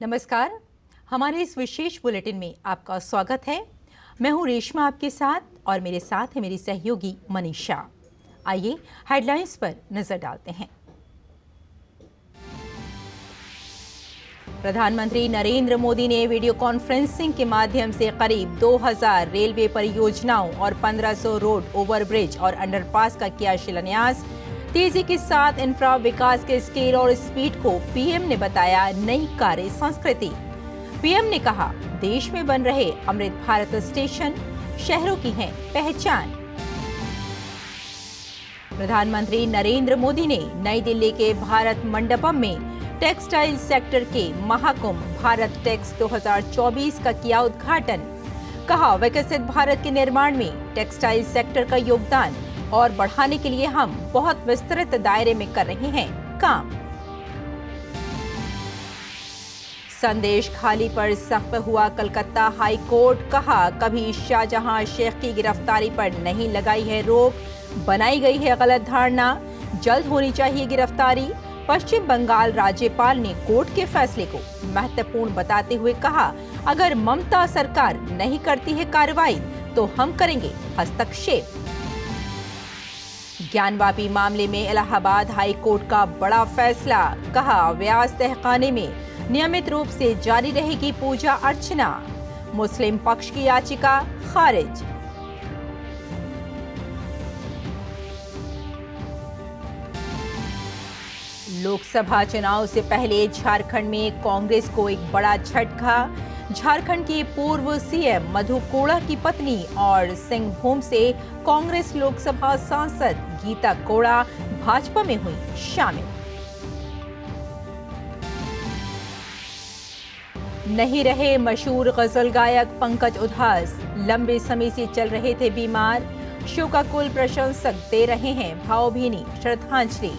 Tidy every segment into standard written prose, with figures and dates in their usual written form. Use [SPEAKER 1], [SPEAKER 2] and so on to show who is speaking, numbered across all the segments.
[SPEAKER 1] नमस्कार, हमारे इस विशेष बुलेटिन में आपका स्वागत है। मैं हूं रेशमा आपके साथ और मेरे साथ है मेरी सहयोगी मनीषा। आइए हेडलाइंस पर नजर डालते हैं। प्रधानमंत्री नरेंद्र मोदी ने वीडियो कॉन्फ्रेंसिंग के माध्यम से करीब 2000 रेलवे परियोजनाओं और 1500 रोड ओवरब्रिज और अंडरपास का किया शिलान्यास। तेजी के साथ इंफ्रा विकास के स्केल और स्पीड को पीएम ने बताया नई कार्य संस्कृति। पीएम ने कहा, देश में बन रहे अमृत भारत स्टेशन शहरों की है पहचान। प्रधानमंत्री नरेंद्र मोदी ने नई दिल्ली के भारत मंडपम में टेक्सटाइल सेक्टर के महाकुंभ भारत टेक्स 2024 का किया उद्घाटन। कहा, विकसित भारत के निर्माण में टेक्सटाइल सेक्टर का योगदान और बढ़ाने के लिए हम बहुत विस्तृत दायरे में कर रहे हैं काम। संदेश खाली पर सख्त हुआ कलकत्ता हाई कोर्ट। कहा, कभी शाहजहां शेख की गिरफ्तारी पर नहीं लगाई है रोक, बनाई गई है गलत धारणा, जल्द होनी चाहिए गिरफ्तारी। पश्चिम बंगाल राज्यपाल ने कोर्ट के फैसले को महत्वपूर्ण बताते हुए कहा, अगर ममता सरकार नहीं करती है कार्रवाई तो हम करेंगे हस्तक्षेप। ज्ञानवापी मामले में इलाहाबाद हाई कोर्ट का बड़ा फैसला। कहा, व्यास तहखाने में नियमित रूप से जारी रहेगी पूजा अर्चना। मुस्लिम पक्ष की याचिका खारिज। लोकसभा चुनाव से पहले झारखंड में कांग्रेस को एक बड़ा झटका। झारखंड के पूर्व सीएम मधु कोड़ा की पत्नी और सिंहभूम से कांग्रेस लोकसभा सांसद गीता कोड़ा भाजपा में हुई शामिल। नहीं रहे मशहूर गजल गायक पंकज उधास। लंबे समय से चल रहे थे बीमार। शोकाकुल प्रशंसक दे रहे हैं भावभीनी श्रद्धांजलि।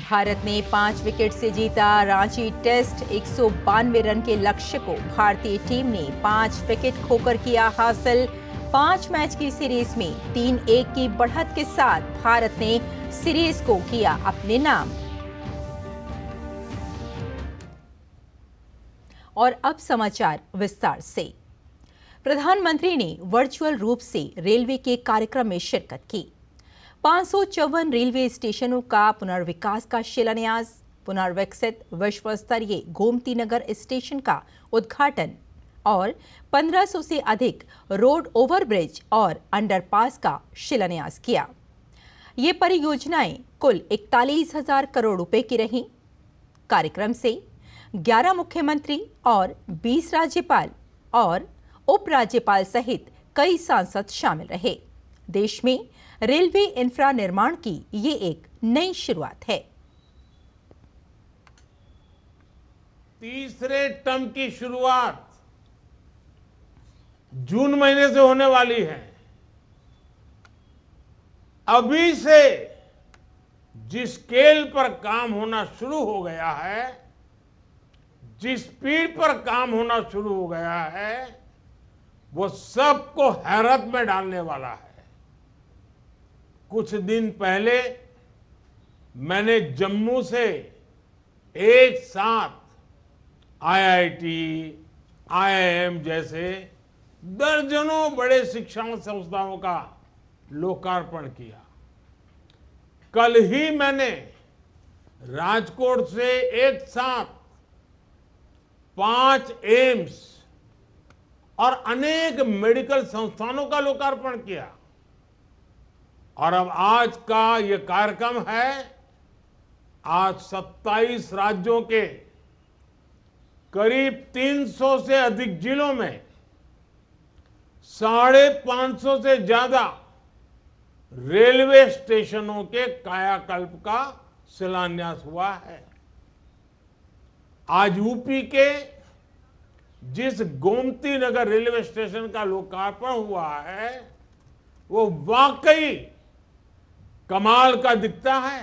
[SPEAKER 1] भारत ने 5 विकेट से जीता रांची टेस्ट। 192 रन के लक्ष्य को भारतीय टीम ने 5 विकेट खोकर किया हासिल। 5 मैच की सीरीज में 3-1 की बढ़त के साथ भारत ने सीरीज को किया अपने नाम। और अब समाचार विस्तार से। प्रधानमंत्री ने वर्चुअल रूप से रेलवे के कार्यक्रम में शिरकत की। 554 रेलवे स्टेशनों का पुनर्विकास का शिलान्यास, पुनर्विकसित विश्व स्तरीय गोमती नगर स्टेशन का उद्घाटन और 1500 से अधिक रोड ओवरब्रिज और अंडरपास का शिलान्यास किया। ये परियोजनाएं कुल 41,000 करोड़ रुपए की रहीं। कार्यक्रम से 11 मुख्यमंत्री और 20 राज्यपाल और उपराज्यपाल सहित कई सांसद शामिल रहे। देश में रेलवे इंफ्रा निर्माण की ये एक नई शुरुआत है।
[SPEAKER 2] तीसरे टर्म की शुरुआत जून महीने से होने वाली है। अभी से जिस स्केल पर काम होना शुरू हो गया है, जिस स्पीड पर काम होना शुरू हो गया है, वो सबको हैरत में डालने वाला है। कुछ दिन पहले मैंने जम्मू से एक साथ आईआईटी, आईआईएम जैसे दर्जनों बड़े शिक्षा संस्थाओं का लोकार्पण किया। कल ही मैंने राजकोट से एक साथ 5 एम्स और अनेक मेडिकल संस्थानों का लोकार्पण किया। और अब आज का ये कार्यक्रम है, आज 27 राज्यों के करीब 300 से अधिक जिलों में 550 से ज्यादा रेलवे स्टेशनों के कायाकल्प का शिलान्यास हुआ है। आज यूपी के जिस गोमती नगर रेलवे स्टेशन का लोकार्पण हुआ है, वो वाकई कमाल का दिखता है।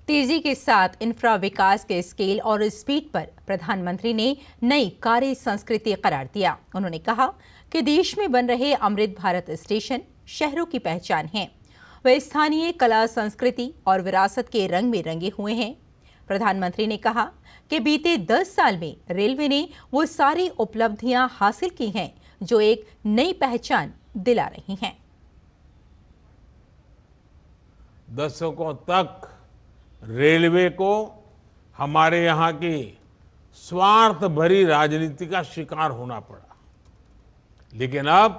[SPEAKER 1] तेजी के साथ इंफ्रा विकास के स्केल और स्पीड पर प्रधानमंत्री ने नई कार्य संस्कृति करार दिया। उन्होंने कहा, कि देश में बन रहे अमृत भारत स्टेशन शहरों की पहचान हैं। वे स्थानीय कला, संस्कृति और विरासत के रंग में रंगे हुए हैं। प्रधानमंत्री ने कहा कि बीते 10 साल में रेलवे ने वो सारी उपलब्धियां हासिल की हैं जो एक नई पहचान दिला रही हैं।
[SPEAKER 2] दशकों तक रेलवे को हमारे यहाँ की स्वार्थ भरी राजनीति का शिकार होना पड़ा, लेकिन अब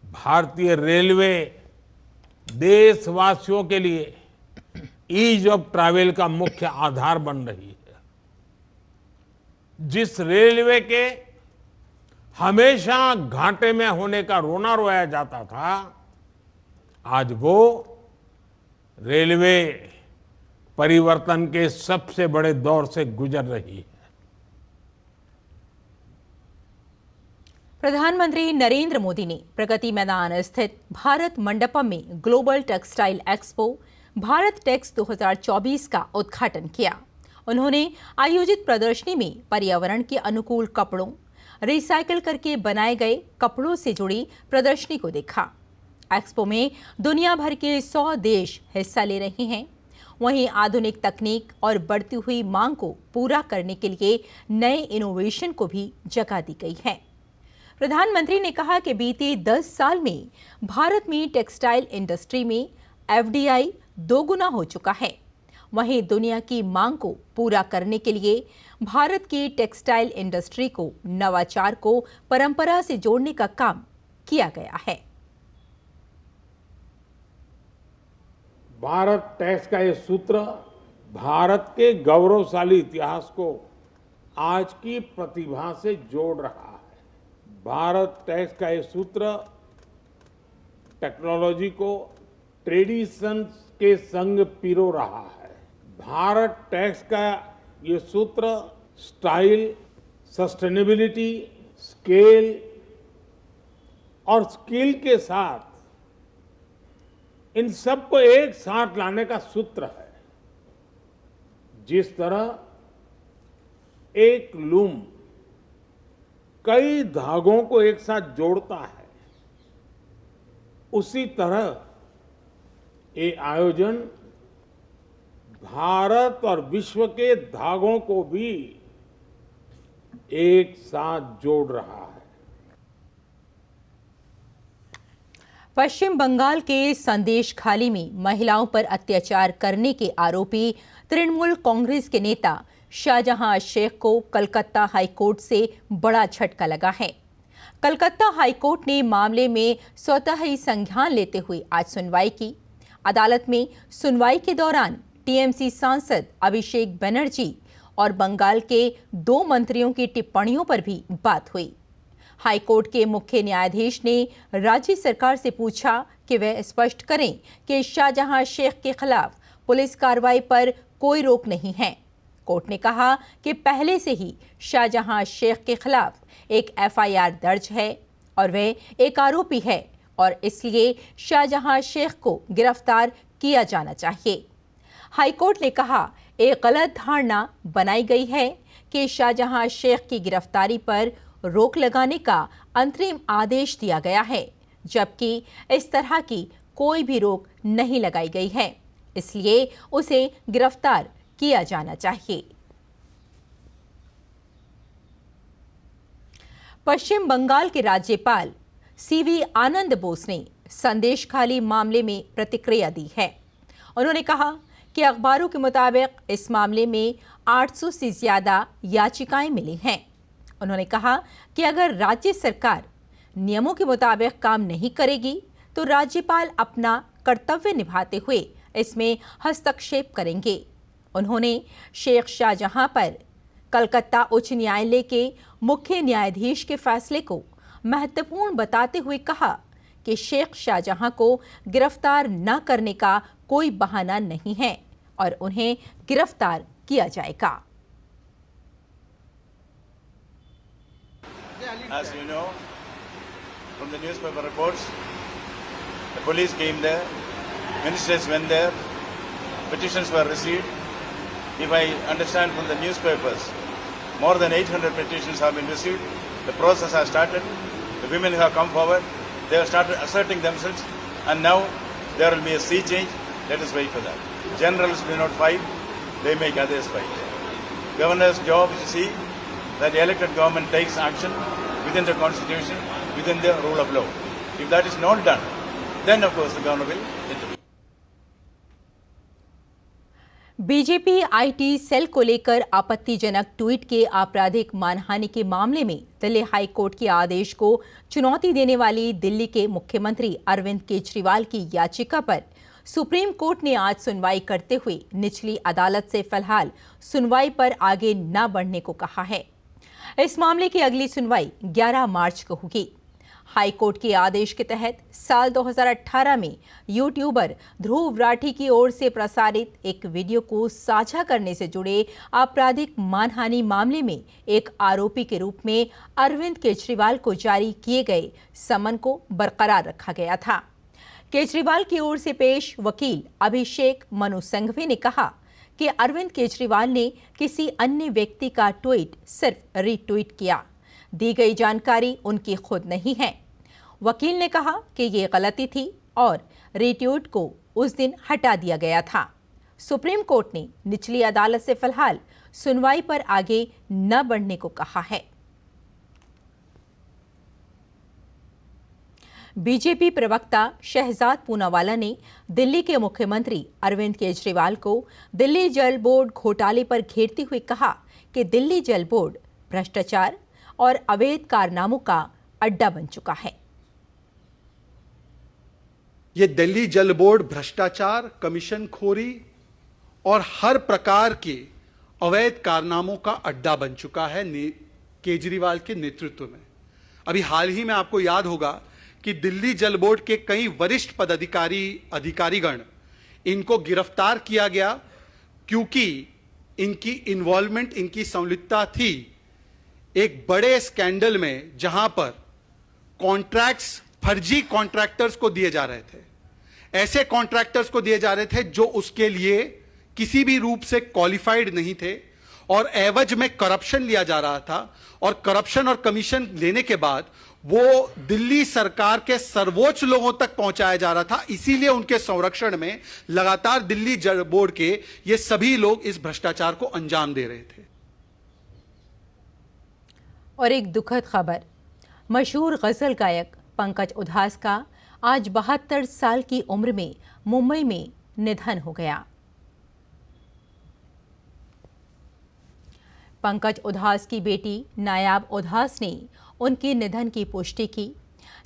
[SPEAKER 2] भारतीय रेलवे देशवासियों के लिए ईज ऑफ ट्रैवल का मुख्य आधार बन रही है। जिस रेलवे के हमेशा घाटे में होने का रोना रोया जाता था, आज वो रेलवे परिवर्तन के सबसे बड़े दौर से गुजर रही है।
[SPEAKER 1] प्रधानमंत्री नरेंद्र मोदी ने प्रगति मैदान स्थित भारत मंडपम में global textile expo Bharat tex 2024 का उद्घाटन किया। उन्होंने आयोजित प्रदर्शनी में पर्यावरण के अनुकूल कपड़ों, रिसाइकिल करके बनाए गए कपड़ों से जुड़ी प्रदर्शनी को देखा। एक्सपो में दुनिया भर के 100 देश हिस्सा ले रहे हैं। वहीं आधुनिक तकनीक और बढ़ती हुई मांग को पूरा करने के लिए नए इनोवेशन को भी जगह दी गई है। प्रधानमंत्री ने कहा कि बीते 10 साल में भारत में टेक्सटाइल इंडस्ट्री में एफडीआई 2 गुना हो चुका है। वहीं दुनिया की मांग को पूरा करने के लिए भारत की टेक्सटाइल इंडस्ट्री को नवाचार को परंपरा से जोड़ने का काम किया गया है।
[SPEAKER 2] भारत टैक्स का ये सूत्र भारत के गौरवशाली इतिहास को आज की प्रतिभा से जोड़ रहा है। भारत टैक्स का ये सूत्र टेक्नोलॉजी को ट्रेडिशन के संग पिरो रहा है। भारत टैक्स का ये सूत्र स्टाइल, सस्टेनेबिलिटी, स्केल और स्किल के साथ इन सबको एक साथ लाने का सूत्र है। जिस तरह एक लूम कई धागों को एक साथ जोड़ता है, उसी तरह ये आयोजन भारत और विश्व के धागों को भी एक साथ जोड़ रहा है।
[SPEAKER 1] पश्चिम बंगाल के संदेशखाली में महिलाओं पर अत्याचार करने के आरोपी तृणमूल कांग्रेस के नेता शाहजहां शेख को कलकत्ता हाईकोर्ट से बड़ा झटका लगा है। कलकत्ता हाईकोर्ट ने मामले में स्वतः ही संज्ञान लेते हुए आज सुनवाई की। अदालत में सुनवाई के दौरान टीएमसी सांसद अभिषेक बनर्जी और बंगाल के 2 मंत्रियों की टिप्पणियों पर भी बात हुई। हाईकोर्ट के मुख्य न्यायाधीश ने राज्य सरकार से पूछा कि वह स्पष्ट करें कि शाहजहां शेख के खिलाफ पुलिस कार्रवाई पर कोई रोक नहीं है। कोर्ट ने कहा कि पहले से ही शाहजहां शेख के खिलाफ एक एफआईआर दर्ज है और वह एक आरोपी है और इसलिए शाहजहां शेख को गिरफ्तार किया जाना चाहिए। हाईकोर्ट ने कहा, एक गलत धारणा बनाई गई है कि शाहजहां शेख की गिरफ्तारी पर रोक लगाने का अंतरिम आदेश दिया गया है, जबकि इस तरह की कोई भी रोक नहीं लगाई गई है, इसलिए उसे गिरफ्तार किया जाना चाहिए। पश्चिम बंगाल के राज्यपाल सीवी आनंद बोस ने संदेशखाली मामले में प्रतिक्रिया दी है। उन्होंने कहा कि अखबारों के मुताबिक इस मामले में 800 से ज्यादा याचिकाएं मिली हैं। उन्होंने कहा कि अगर राज्य सरकार नियमों के मुताबिक काम नहीं करेगी तो राज्यपाल अपना कर्तव्य निभाते हुए इसमें हस्तक्षेप करेंगे। उन्होंने शेख शाहजहां पर कलकत्ता उच्च न्यायालय के मुख्य न्यायाधीश के फैसले को महत्वपूर्ण बताते हुए कहा कि शेख शाहजहां को गिरफ्तार न करने का कोई बहाना नहीं है और उन्हें गिरफ्तार किया जाएगा।
[SPEAKER 3] As you know, from the newspaper reports, the police came there, ministers went there, petitions were received. If I understand from the newspapers, more than 800 petitions have been received. The process has started. The women have come forward. They have started asserting themselves, and now there will be a sea change. Let us wait for that. Generals do not fight; they make others fight. Governor's job is to see that the elected government takes action within the constitution, within the rule of law. If that is not done, then of course the governor will intervene.
[SPEAKER 1] BJP IT cell को लेकर आपत्तिजनक tweet के आपराधिक मानहानि के मामले में Delhi high court के आदेश को चुनौती देने वाली दिल्ली के मुख्यमंत्री अरविंद केजरीवाल की याचिका पर सुप्रीम कोर्ट ने आज सुनवाई करते हुए निचली अदालत से फिलहाल सुनवाई पर आगे न बढ़ने को कहा है। इस मामले की अगली सुनवाई 11 मार्च को होगी। हाई कोर्ट के आदेश के तहत साल 2018 में यूट्यूबर ध्रुव राठी की ओर से प्रसारित एक वीडियो को साझा करने से जुड़े आपराधिक मानहानि मामले में एक आरोपी के रूप में अरविंद केजरीवाल को जारी किए गए समन को बरकरार रखा गया था। केजरीवाल की ओर से पेश वकील अभिषेक मनु संघवी ने कहा कि अरविंद केजरीवाल ने किसी अन्य व्यक्ति का ट्वीट सिर्फ रीट्वीट किया, दी गई जानकारी उनकी खुद नहीं है। वकील ने कहा कि ये गलती थी और रीट्वीट को उस दिन हटा दिया गया था। सुप्रीम कोर्ट ने निचली अदालत से फिलहाल सुनवाई पर आगे न बढ़ने को कहा है। बीजेपी प्रवक्ता शहजाद पूनावाला ने दिल्ली के मुख्यमंत्री अरविंद केजरीवाल को दिल्ली जल बोर्ड घोटाले पर घेरते हुए कहा कि दिल्ली जल बोर्ड भ्रष्टाचार और अवैध कारनामों का अड्डा बन चुका है।
[SPEAKER 4] ये दिल्ली जल बोर्ड भ्रष्टाचार, कमीशन खोरी और हर प्रकार के अवैध कारनामों का अड्डा बन चुका है केजरीवाल के नेतृत्व में। अभी हाल ही में आपको याद होगा कि दिल्ली जल बोर्ड के कई वरिष्ठ अधिकारीगण इनको गिरफ्तार किया गया क्योंकि इनकी इन्वॉल्वमेंट, इनकी संलिप्तता थी एक बड़े स्कैंडल में जहां पर कॉन्ट्रैक्ट्स फर्जी कॉन्ट्रैक्टर्स को दिए जा रहे थे। ऐसे कॉन्ट्रैक्टर्स को दिए जा रहे थे जो उसके लिए किसी भी रूप से क्वालिफाइड नहीं थे और एवज में करप्शन लिया जा रहा था और करप्शन और कमीशन लेने के बाद वो दिल्ली सरकार के सर्वोच्च लोगों तक पहुंचाया जा रहा था। इसीलिए उनके संरक्षण में लगातार दिल्ली जल बोर्ड के ये सभी लोग इस भ्रष्टाचार को अंजाम दे रहे थे।
[SPEAKER 1] और एक दुखद खबर, मशहूर गजल गायक पंकज उधास का आज 72 साल की उम्र में मुंबई में निधन हो गया। पंकज उधास की बेटी नायाब उधास ने उनके निधन की पुष्टि की।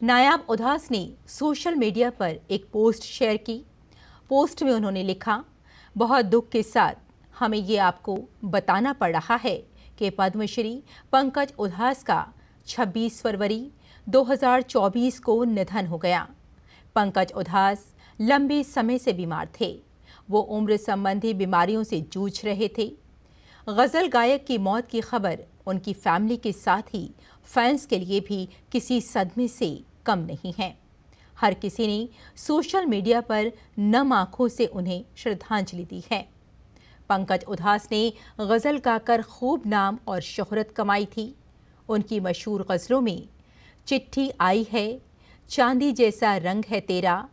[SPEAKER 1] नायाब उधास ने सोशल मीडिया पर एक पोस्ट शेयर की। पोस्ट में उन्होंने लिखा, बहुत दुख के साथ हमें ये आपको बताना पड़ रहा है कि पद्मश्री पंकज उधास का 26 फरवरी 2024 को निधन हो गया। पंकज उधास लंबे समय से बीमार थे। वो उम्र संबंधी बीमारियों से जूझ रहे थे। गज़ल गायक की मौत की खबर उनकी फैमिली के साथ ही फैंस के लिए भी किसी सदमे से कम नहीं है। हर किसी ने सोशल मीडिया पर नम आंखों से उन्हें श्रद्धांजलि दी है। पंकज उधास ने गज़ल गाकर खूब नाम और शोहरत कमाई थी। उनकी मशहूर गज़लों में चिट्ठी आई है, चांदी जैसा रंग है तेरा,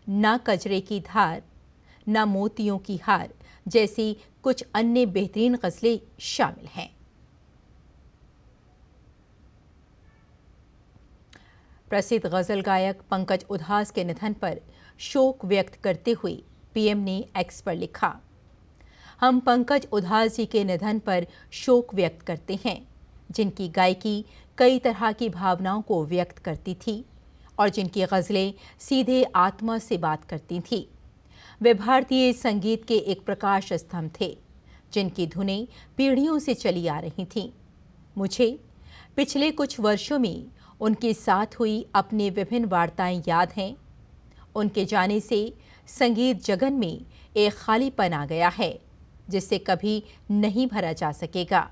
[SPEAKER 1] ना कजरे की धार, ना मोतियों की हार जैसी कुछ अन्य बेहतरीन गज़लें शामिल हैं। प्रसिद्ध गज़ल गायक पंकज उधास के निधन पर शोक व्यक्त करते हुए पीएम ने एक्स पर लिखा, हम पंकज उधास जी के निधन पर शोक व्यक्त करते हैं, जिनकी गायकी कई तरह की भावनाओं को व्यक्त करती थी और जिनकी गज़लें सीधे आत्मा से बात करती थीं। वे भारतीय संगीत के एक प्रकाश स्तंभ थे, जिनकी धुनें पीढ़ियों से चली आ रही थीं। मुझे पिछले कुछ वर्षों में उनके साथ हुई अपनी विभिन्न वार्ताएं याद हैं। उनके जाने से संगीत जगत में एक खालीपन आ गया है, जिससे कभी नहीं भरा जा सकेगा।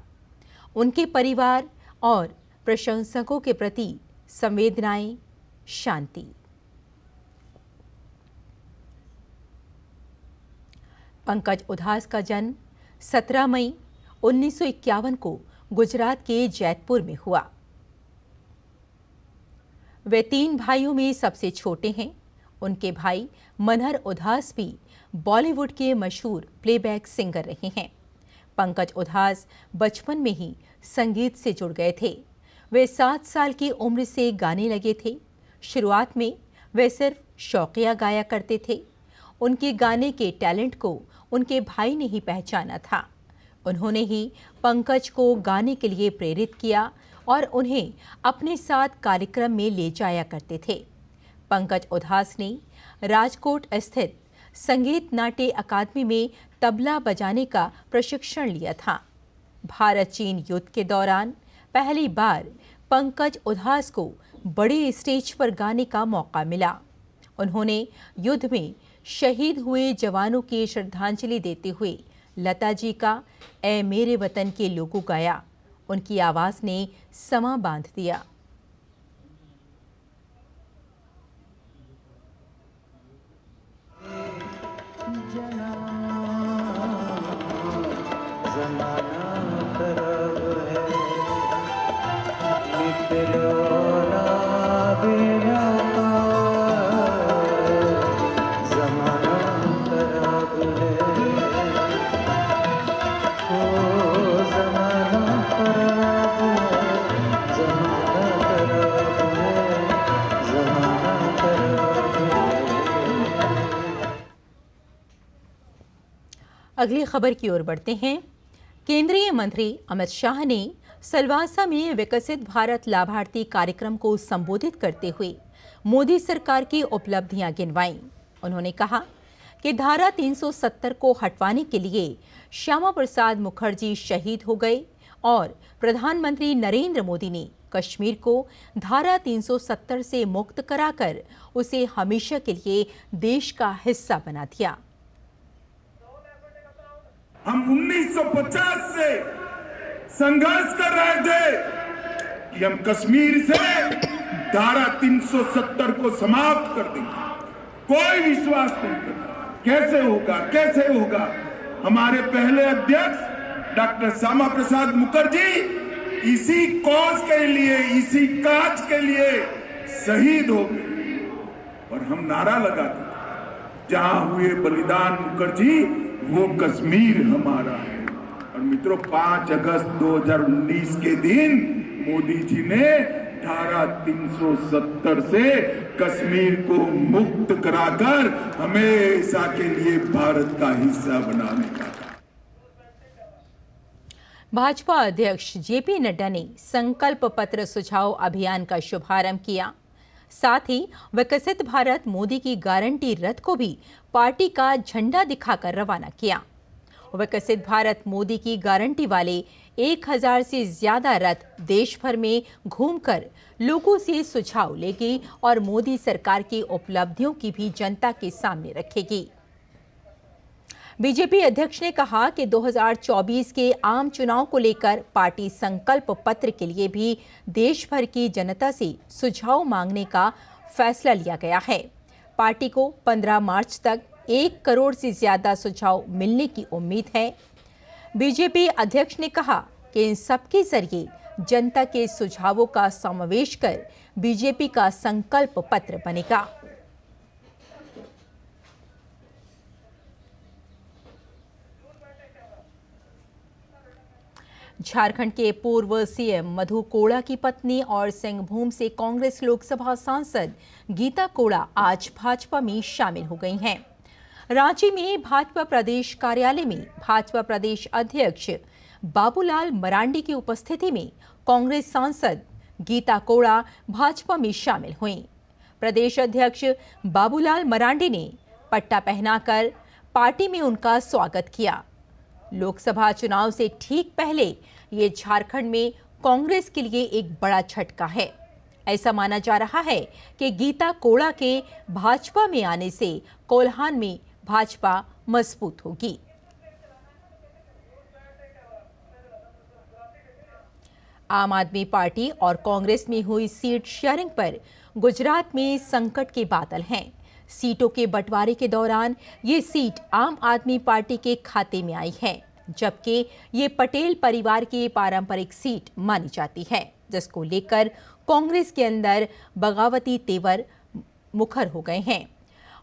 [SPEAKER 1] उनके परिवार और प्रशंसकों के प्रति संवेदनाएं, शांति। पंकज उधास का जन्म 17 मई 1951 को गुजरात के जैतपुर में हुआ। वे 3 भाइयों में सबसे छोटे हैं। उनके भाई मनहर उधास भी बॉलीवुड के मशहूर प्लेबैक सिंगर रहे हैं। पंकज उधास बचपन में ही संगीत से जुड़ गए थे। वे 7 साल की उम्र से गाने लगे थे। शुरुआत में वे सिर्फ शौकिया गाया करते थे। उनके गाने के टैलेंट को उनके भाई ने ही पहचाना था। उन्होंने ही पंकज को गाने के लिए प्रेरित किया और उन्हें अपने साथ कार्यक्रम में ले जाया करते थे। पंकज उधास ने राजकोट स्थित संगीत नाट्य अकादमी में तबला बजाने का प्रशिक्षण लिया था। भारत चीन युद्ध के दौरान पहली बार पंकज उधास को बड़े स्टेज पर गाने का मौका मिला। उन्होंने युद्ध में शहीद हुए जवानों की श्रद्धांजलि देते हुए लता जी का ऐ मेरे वतन के लोगों गाया। उनकी आवाज ने समा बांध दिया। अगली खबर की ओर बढ़ते हैं। केंद्रीय मंत्री अमित शाह ने सलवासा में विकसित भारत लाभार्थी कार्यक्रम को संबोधित करते हुए मोदी सरकार की उपलब्धियां गिनवाईं। उन्होंने कहा कि धारा 370 को हटवाने के लिए श्यामा प्रसाद मुखर्जी शहीद हो गए और प्रधानमंत्री नरेंद्र मोदी ने कश्मीर को धारा 370 से मुक्त कराकर उसे हमेशा के लिए देश का हिस्सा बना दिया।
[SPEAKER 5] हम 1950 से संघर्ष कर रहे थे कि हम कश्मीर से धारा 370 को समाप्त कर देंगे। कोई विश्वास नहीं करता कैसे होगा। हमारे पहले अध्यक्ष डॉक्टर श्यामा प्रसाद मुखर्जी इसी कॉज के लिए, इसी काज के लिए शहीद हो गए और हम नारा लगाते जहां हुए बलिदान मुखर्जी वो कश्मीर हमारा है। और मित्रों 5 अगस्त 2019 के दिन मोदी जी ने धारा 370 से कश्मीर को मुक्त कराकर हमेशा के लिए भारत का हिस्सा बनाने का।
[SPEAKER 1] भाजपा अध्यक्ष जेपी नड्डा ने संकल्प पत्र सुझाव अभियान का शुभारंभ किया। साथ ही विकसित भारत मोदी की गारंटी रथ को भी पार्टी का झंडा दिखाकर रवाना किया। विकसित भारत मोदी की गारंटी वाले 1000 से ज्यादा रथ देश भर में घूमकर लोगों से सुझाव लेगी और मोदी सरकार की उपलब्धियों की भी जनता के सामने रखेगी। बीजेपी अध्यक्ष ने कहा कि 2024 के आम चुनाव को लेकर पार्टी संकल्प पत्र के लिए भी देश भर की जनता से सुझाव मांगने का फैसला लिया गया है। पार्टी को 15 मार्च तक 1 करोड़ से ज्यादा सुझाव मिलने की उम्मीद है। बीजेपी अध्यक्ष ने कहा कि इन सबके जरिए जनता के सुझावों का समावेश कर बीजेपी का संकल्प पत्र बनेगा। झारखंड के पूर्व सीएम मधु कोड़ा की पत्नी और सिंहभूम से कांग्रेस लोकसभा सांसद गीता कोड़ा आज भाजपा में शामिल हो गई हैं। रांची में भाजपा प्रदेश कार्यालय में भाजपा प्रदेश अध्यक्ष बाबूलाल मरांडी की उपस्थिति में कांग्रेस सांसद गीता कोड़ा भाजपा में शामिल हुईं। प्रदेश अध्यक्ष बाबूलाल मरांडी ने पट्टा पहनाकर पार्टी में उनका स्वागत किया। लोकसभा चुनाव से ठीक पहले ये झारखंड में कांग्रेस के लिए एक बड़ा झटका है। ऐसा माना जा रहा है कि गीता कोड़ा के भाजपा में आने से कोल्हान में भाजपा मजबूत होगी। आम आदमी पार्टी और कांग्रेस में हुई सीट शेयरिंग पर गुजरात में संकट के बादल हैं। सीटों के बंटवारे के दौरान ये सीट आम आदमी पार्टी के खाते में आई है, जबकि ये पटेल परिवार की पारंपरिक सीट मानी जाती है, जिसको लेकर कांग्रेस के अंदर बगावती तेवर मुखर हो गए हैं।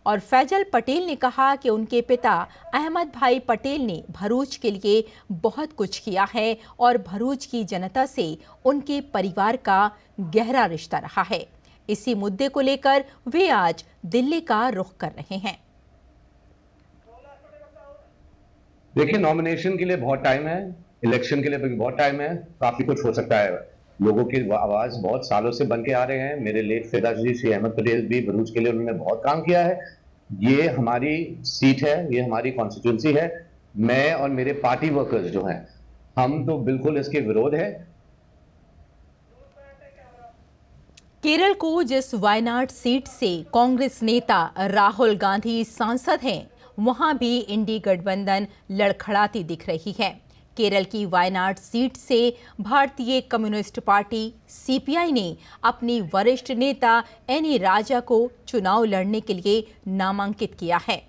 [SPEAKER 1] और फैजल पटेल ने कहा कि उनके पिता अहमद भाई पटेल ने भरूच के लिए बहुत कुछ किया है और भरूच की जनता से उनके परिवार का गहरा रिश्ता रहा है। इसी मुद्दे को लेकर वे आज दिल्ली का रुख कर रहे हैं।
[SPEAKER 6] देखिए, नॉमिनेशन के लिए बहुत टाइम है, इलेक्शन के लिए भी बहुत टाइम है, काफी कुछ हो सकता है। लोगों की आवाज बहुत सालों से बन के आ रहे हैं। मेरे लेट पिताजी श्री अहमद पटेल भी भरूच के लिए उन्होंने बहुत काम किया है। ये हमारी सीट है, ये हमारी कॉन्स्टिट्यूंसी है। मैं और मेरे पार्टी वर्कर्स जो हैं, हम तो बिल्कुल इसके विरोध है।
[SPEAKER 1] केरल को जिस वायनाड सीट से कांग्रेस नेता राहुल गांधी सांसद हैं, वहां भी इंडी गठबंधन लड़खड़ाती दिख रही है। केरल की वायनाड सीट से भारतीय कम्युनिस्ट पार्टी सीपीआई ने अपनी वरिष्ठ नेता एनी राजा को चुनाव लड़ने के लिए नामांकित किया है।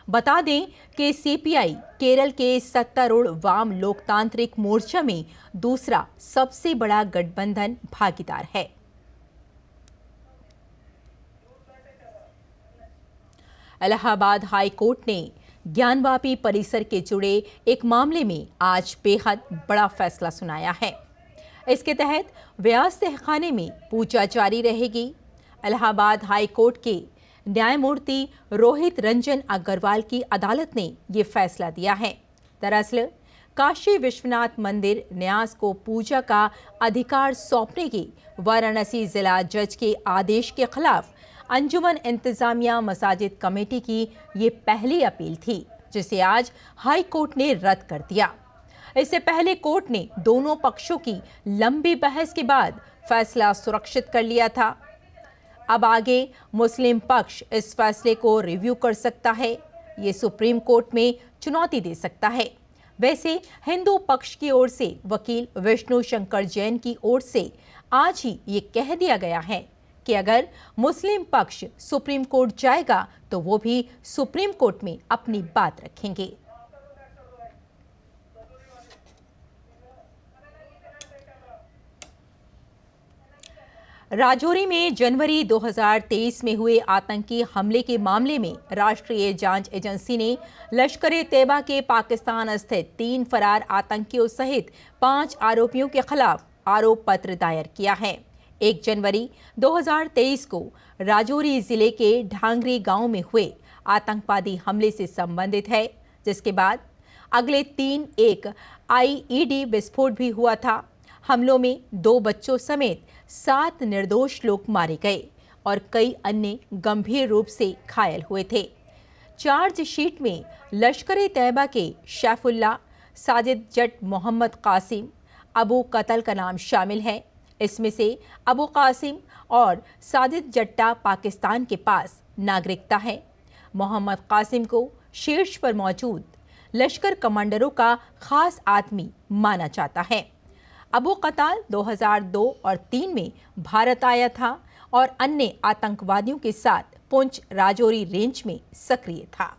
[SPEAKER 1] बता दें कि सीपीआई केरल के सत्तारूढ़ वाम लोकतांत्रिक मोर्चा में दूसरा सबसे बड़ा गठबंधन भागीदार है। इलाहाबाद हाई कोर्ट ने ज्ञानवापी परिसर के जुड़े एक मामले में आज बेहद बड़ा फैसला सुनाया है। इसके तहत व्यास तहखाने में पूजा जारी रहेगी। इलाहाबाद हाई कोर्ट के न्यायमूर्ति रोहित रंजन अग्रवाल की अदालत ने ये फैसला दिया है। दरअसल काशी विश्वनाथ मंदिर न्यास को पूजा का अधिकार सौंपने के वाराणसी जिला जज के आदेश के खिलाफ अंजुमन इंतजामिया मसाजिद कमेटी की ये पहली अपील थी, जिसे आज हाई कोर्ट ने रद्द कर दिया। इससे पहले कोर्ट ने दोनों पक्षों की लंबी बहस के बाद फैसला सुरक्षित कर लिया था। अब आगे मुस्लिम पक्ष इस फैसले को रिव्यू कर सकता है, ये सुप्रीम कोर्ट में चुनौती दे सकता है। वैसे हिंदू पक्ष की ओर से वकील विष्णु शंकर जैन की ओर से आज ही ये कह दिया गया है कि अगर मुस्लिम पक्ष सुप्रीम कोर्ट जाएगा तो वो भी सुप्रीम कोर्ट में अपनी बात रखेंगे। राजौरी में जनवरी 2023 में हुए आतंकी हमले के मामले में राष्ट्रीय जांच एजेंसी ने लश्कर-ए-तैयबा के पाकिस्तान स्थित 3 फरार आतंकियों सहित 5 आरोपियों के खिलाफ आरोप पत्र दायर किया है। 1 जनवरी 2023 को राजौरी जिले के ढांगरी गांव में हुए आतंकवादी हमले से संबंधित है, जिसके बाद अगले 3 एक आईईडी विस्फोट भी हुआ था। हमलों में 2 बच्चों समेत 7 निर्दोष लोग मारे गए और कई अन्य गंभीर रूप से घायल हुए थे। चार्जशीट में लश्कर-ए-तैयबा के शैफुल्ला, साजिद जट मोहम्मद कासिम, अबू कतल का नाम शामिल है। इसमें से अबू कासिम और साजिद जट्टा पाकिस्तान के पास नागरिकता है। मोहम्मद कासिम को शीर्ष पर मौजूद लश्कर कमांडरों का खास आदमी माना जाता है। अबू कताल 2002 और 3 में भारत आया था और अन्य आतंकवादियों के साथ पुंछ राजौरी रेंज में सक्रिय था।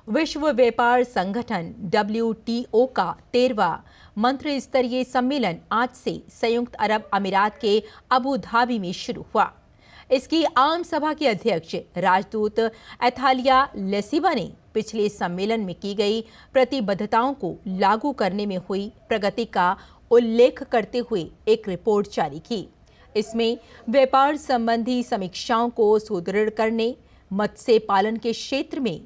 [SPEAKER 1] विश्व व्यापार संगठन WTO का 13वां मंत्री स्तरीय सम्मेलन आज से संयुक्त अरब अमीरात के अबू धाबी में शुरू हुआ। इसकी आम सभा के अध्यक्ष राजदूत एथालिया लेसिबा ने पिछले सम्मेलन में की गई प्रतिबद्धताओं को लागू करने में हुई प्रगति का उल्लेख करते हुए एक रिपोर्ट जारी की। इसमें व्यापार संबंधी समीक्षाओं को सुदृढ़ करने, मत्स्य पालन के क्षेत्र में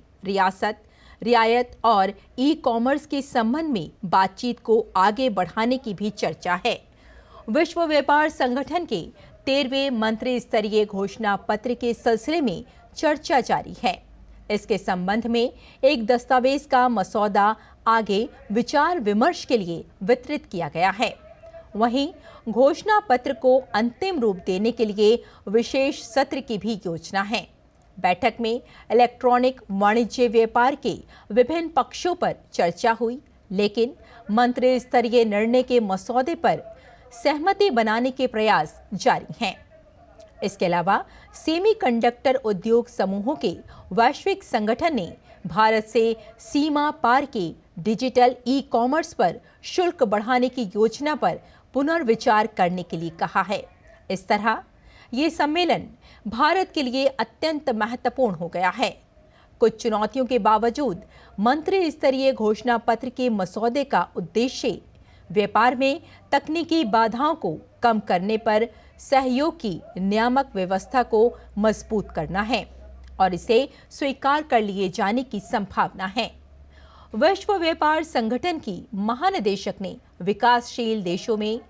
[SPEAKER 1] रियायत और ई-कॉमर्स के संबंध में बातचीत को आगे बढ़ाने की भी चर्चा है। विश्व व्यापार संगठन के 13वें मंत्री स्तरीय घोषणा पत्र के सिलसिले में चर्चा जारी है। इसके संबंध में एक दस्तावेज का मसौदा आगे विचार विमर्श के लिए वितरित किया गया है। वहीं घोषणा पत्र को अंतिम रूप देने के लिए विशेष सत्र की भी योजना है। बैठक में इलेक्ट्रॉनिक वाणिज्य व्यापार के विभिन्न पक्षों पर चर्चा हुई, लेकिन मंत्री स्तरीय निर्णय के मसौदे पर सहमति बनाने के प्रयास जारी हैं। इसके अलावा सेमीकंडक्टर उद्योग समूहों के वैश्विक संगठन ने भारत से सीमा पार के डिजिटल ई कॉमर्स पर शुल्क बढ़ाने की योजना पर पुनर्विचार करने के लिए कहा है। इस तरह ये सम्मेलन भारत के लिए अत्यंत महत्वपूर्ण हो गया है। कुछ चुनौतियों के बावजूद मंत्री स्तरीय घोषणा पत्र के मसौदे का उद्देश्य व्यापार में तकनीकी बाधाओं को कम करने पर सहयोग की नियामक व्यवस्था को मजबूत करना है और इसे स्वीकार कर लिए जाने की संभावना है। विश्व व्यापार संगठन की महानिदेशक ने विकासशील देशों में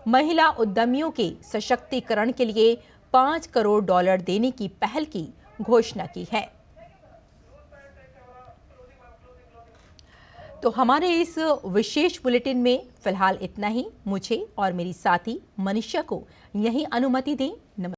[SPEAKER 1] महिला उद्यमियों के सशक्तिकरण के लिए $5 करोड़ देने की पहल की घोषणा की है। तो हमारे इस विशेष बुलेटिन में फिलहाल इतना ही। मुझे और मेरी साथी मनीषा को यही अनुमति दें। नमस्कार।